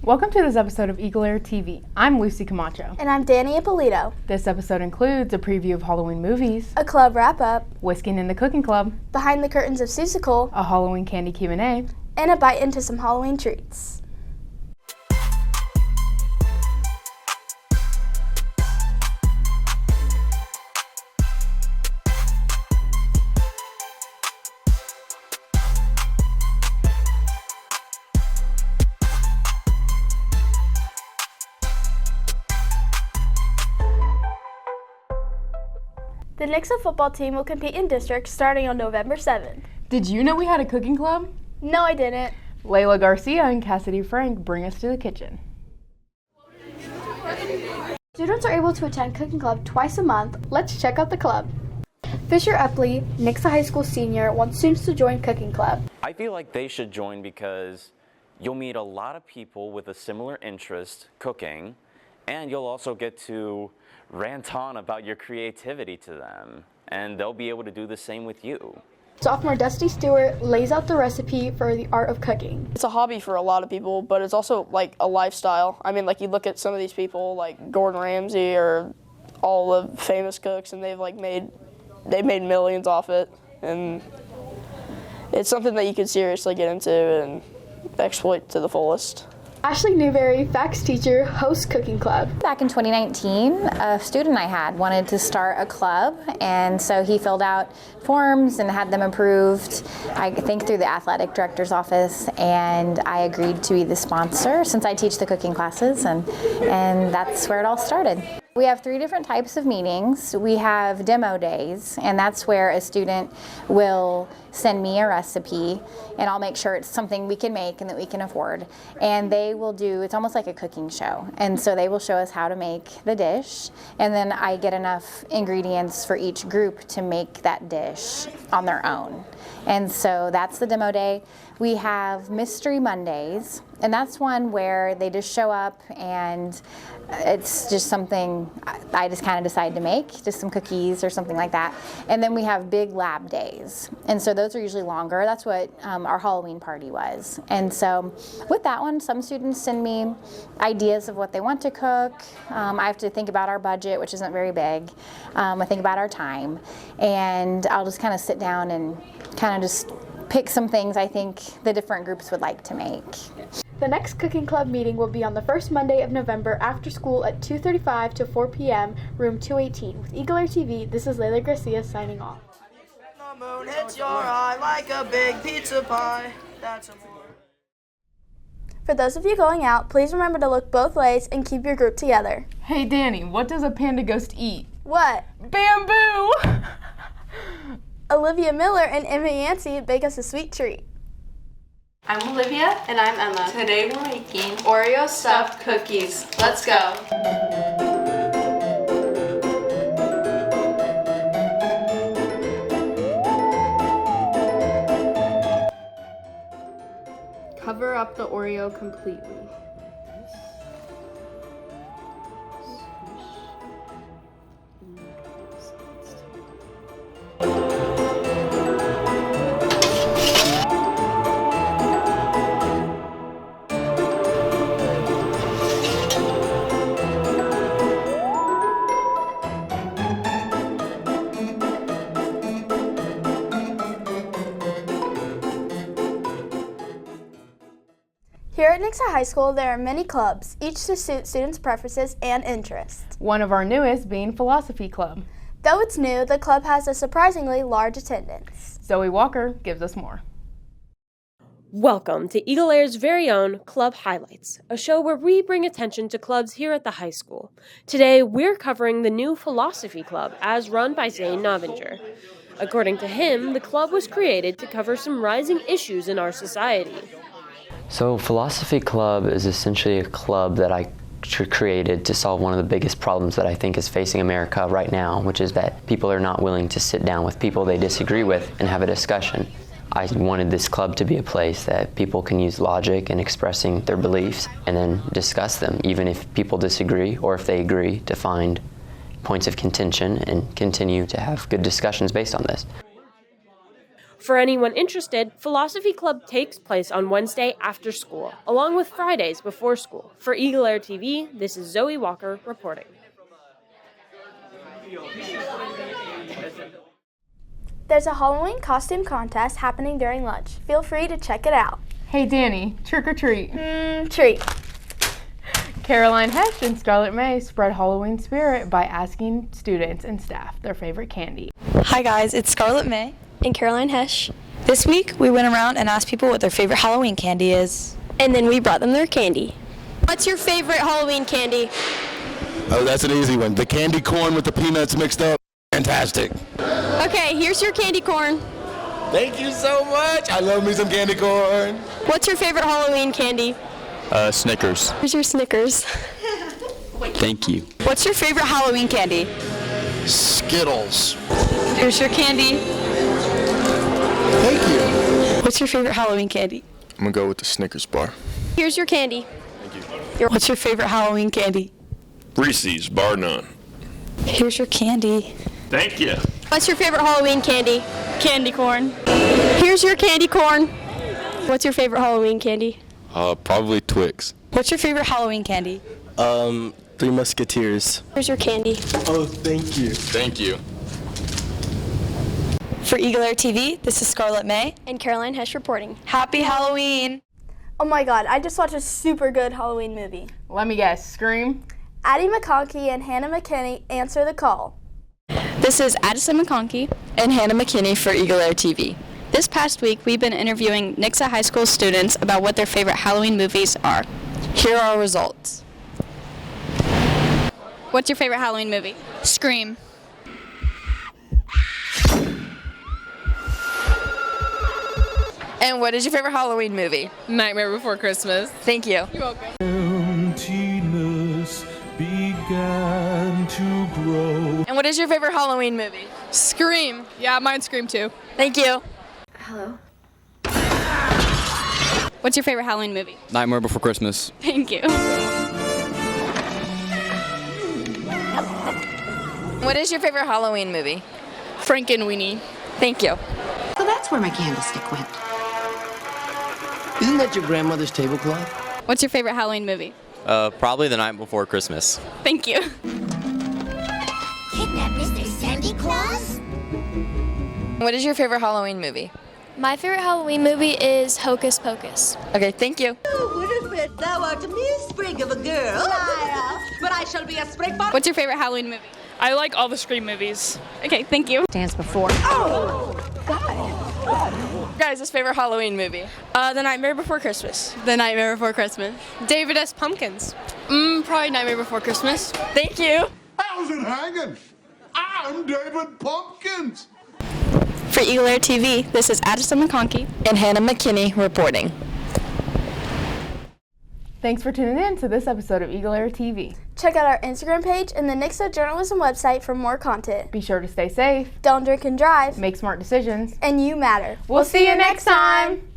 Welcome to this episode of EagleAir TV. I'm Lucy Camacho. And I'm Danny Ippolito. This episode includes a preview of Halloween movies, a club wrap-up, Whisking in the Cooking Club, behind the curtains of Seussical, a Halloween candy Q&A, and a bite into some Halloween treats. The Nixa football team will compete in districts starting on November 7th. Did you know we had a cooking club? No, I didn't. Layla Garcia and Cassidy Frank bring us to the kitchen. Students are able to attend cooking club twice a month. Let's check out the club. Fisher Epley, Nixa High School senior, wants students to join cooking club. I feel like they should join because you'll meet a lot of people with a similar interest, cooking, and you'll also get to rant on about your creativity to them, and they'll be able to do the same with you. Sophomore Dusty Stewart lays out the recipe for the art of cooking. It's a hobby for a lot of people, but it's also like a lifestyle. I mean, like you look at some of these people like Gordon Ramsay or all the famous cooks, and they've made millions off it, and it's something that you could seriously get into and exploit to the fullest. Ashley Newberry, FACS teacher, hosts cooking club. Back in 2019, a student I had wanted to start a club, and so he filled out forms and had them approved, I think through the athletic director's office, and I agreed to be the sponsor since I teach the cooking classes, and that's where it all started. We have 3 different types of meetings. We have demo days, and that's where a student will send me a recipe, and I'll make sure it's something we can make and that we can afford. And they will do, it's almost like a cooking show. And so they will show us how to make the dish, and then I get enough ingredients for each group to make that dish on their own. And so that's the demo day. We have Mystery Mondays, and that's one where they just show up and it's just something I just kind of decide to make, just some cookies or something like that. And then we have big lab days, and so those are usually longer. That's what our Halloween party was. And so with that one, some students send me ideas of what they want to cook. I have to think about our budget, which isn't very big. I think about our time, and I'll just kind of sit down and kind of just pick some things I think the different groups would like to make. The next cooking club meeting will be on the first Monday of November after school at 2:35 to 4 p.m., room 218. With EagleAir TV, this is Layla Garcia signing off. The moon hits your eye like a big pizza pie. That's amore. For those of you going out, please remember to look both ways and keep your group together. Hey Danny, what does a panda ghost eat? What? Bamboo! Olivia Miller and Emma Yancey bake us a sweet treat. I'm Olivia. And I'm Emma. Today we're making Oreo stuffed cookies. Let's go. cover up the Oreo completely. Here at Nixa High School, there are many clubs, each to suit students' preferences and interests. One of our newest being Philosophy Club. Though it's new, the club has a surprisingly large attendance. Zoe Walker gives us more. Welcome to EagleAir's very own Club Highlights, a show where we bring attention to clubs here at the high school. Today, we're covering the new Philosophy Club, as run by Zane Novinger. According to him, the club was created to cover some rising issues in our society. So Philosophy Club is essentially a club that I created to solve one of the biggest problems that I think is facing America right now, which is that people are not willing to sit down with people they disagree with and have a discussion. I wanted this club to be a place that people can use logic in expressing their beliefs and then discuss them, even if people disagree or if they agree, to find points of contention and continue to have good discussions based on this. For anyone interested, Philosophy Club takes place on Wednesday after school, along with Fridays before school. For EagleAir TV, this is Zoe Walker reporting. There's a Halloween costume contest happening during lunch. Feel free to check it out. Hey Danny, trick or treat. Treat. Caroline Hesh and Scarlett May spread Halloween spirit by asking students and staff their favorite candy. Hi guys, it's Scarlett May and Caroline Hesh. This week we went around and asked people what their favorite Halloween candy is. And then we brought them their candy. What's your favorite Halloween candy? Oh, that's an easy one. The candy corn with the peanuts mixed up. Fantastic. Okay, here's your candy corn. Thank you so much. I love me some candy corn. What's your favorite Halloween candy? Snickers. Here's your Snickers. Thank you. What's your favorite Halloween candy? Skittles. Here's your candy. Thank you. What's your favorite Halloween candy? I'm gonna go with the Snickers bar. Here's your candy. Thank you. What's your favorite Halloween candy? Reese's, bar none. Here's your candy. Thank you. What's your favorite Halloween candy? Candy corn. Here's your candy corn. What's your favorite Halloween candy? Probably Twix. What's your favorite Halloween candy? Three Musketeers. Here's your candy. Oh, thank you. Thank you. For EagleAir TV, this is Scarlett May and Caroline Hesh reporting. Happy Halloween! Oh my god, I just watched a super good Halloween movie. Let me guess, Scream? Addie McConkey and Hannah McKinney answer the call. This is Addison McConkey and Hannah McKinney for EagleAir TV. This past week, we've been interviewing Nixa High School students about what their favorite Halloween movies are. Here are our results. What's your favorite Halloween movie? Scream. And what is your favorite Halloween movie? Nightmare Before Christmas. Thank you. You're welcome. Emptiness began to grow. And what is your favorite Halloween movie? Scream. Yeah, mine's Scream too. Thank you. Hello. What's your favorite Halloween movie? Nightmare Before Christmas. Thank you. What is your favorite Halloween movie? Frankenweenie. Thank you. So that's where my candlestick went. Isn't that your grandmother's tablecloth? What's your favorite Halloween movie? Probably The Night Before Christmas. Thank you. Kidnap Mr. Santa Claus? What is your favorite Halloween movie? My favorite Halloween movie is Hocus Pocus. Okay, thank you. Winifred, thou art a mere sprig of a girl. Liar. But I shall be a sprig. What's your favorite Halloween movie? I like all the Scream movies. Okay, thank you. Dance before. Oh! Guys, this favorite Halloween movie? The Nightmare Before Christmas. The Nightmare Before Christmas. David S. Pumpkins. Probably Nightmare Before Christmas. Thank you. How's it hanging? I'm David Pumpkins. For EagleAir TV, this is Addison McConkey and Hannah McKinney reporting. Thanks for tuning in to this episode of EagleAir TV. Check out our Instagram page and the Nixa Journalism website for more content. Be sure to stay safe. Don't drink and drive. Make smart decisions. And you matter. We'll see you next time.